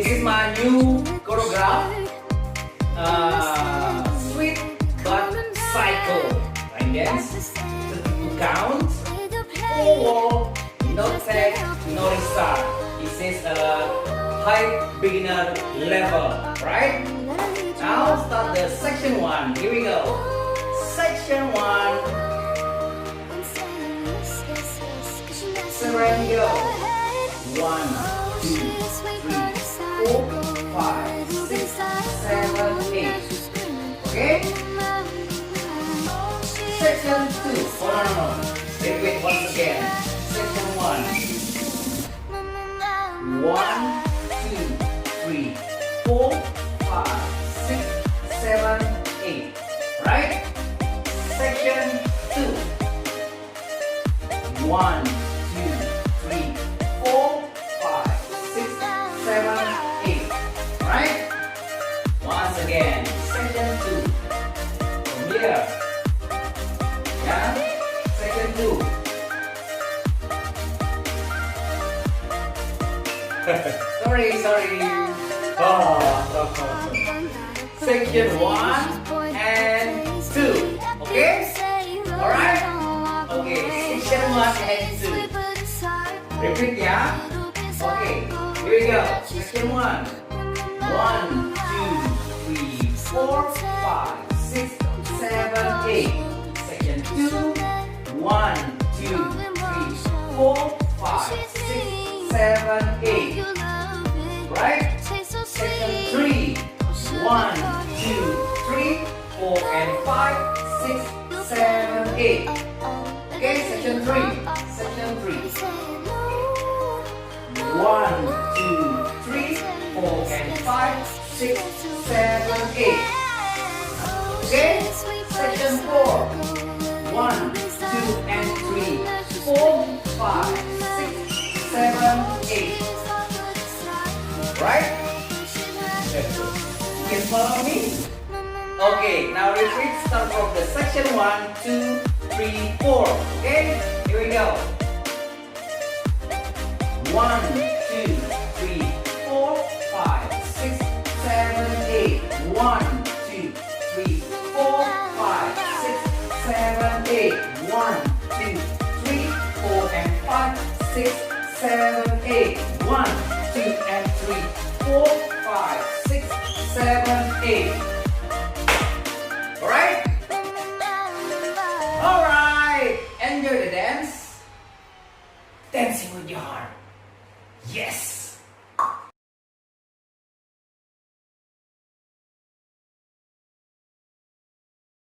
This is my new choreograph, sweet but cycle. Line dance, 2 count, 4 wall, no tag, no restart. This is a high beginner level, right? Now start the section 1. Here we go. Section 1. Surrender. 1, 2, 3, 4, 5, 6, 7, 8. Okay? Section 2. Oh no. Repeat once again. Section 1. 1, 2, 3, 4, 5, 6, 7, 8. Right? Section 2. 1, 2, 3, 4, 5, 6, 7, 8. Right? Once again. Section 2. From here. Yeah? Section 2. sorry. Section 1 and 2. Okay? Alright? Okay, section 1 and 2. Repeat ya. Okay, here we go. Section 1. 1, 2, 3, 4, 5, 6, 7, 8. Section 2. 1, 2, 3, 4, 5, 6, 7, 8. Right? Section 3. 1, 2, 3, 4, and 5, 6, 7, 8. Okay, section 3. Section 3. 1, 2, 3, 4, and 5, 6, 7, 8. Okay, section 4. 1, 2, and 3, 4, 5, 6, 7, 8. Right? You can follow me? Okay, now repeat. Start from the section 1, 2, 3, 4. Okay, here we go. 1, 2, 3, 4, 5, 6, 7, 8. 1, 2, 3, 4, 5, 6, 7, 8. 1, 2, 3, 4, and 5, 6, 7, 8. 1, 2, and 3, 4, 5, 6, 7, 8. Alright? Alright! Enjoy the dance. Dancing with your heart. Yes!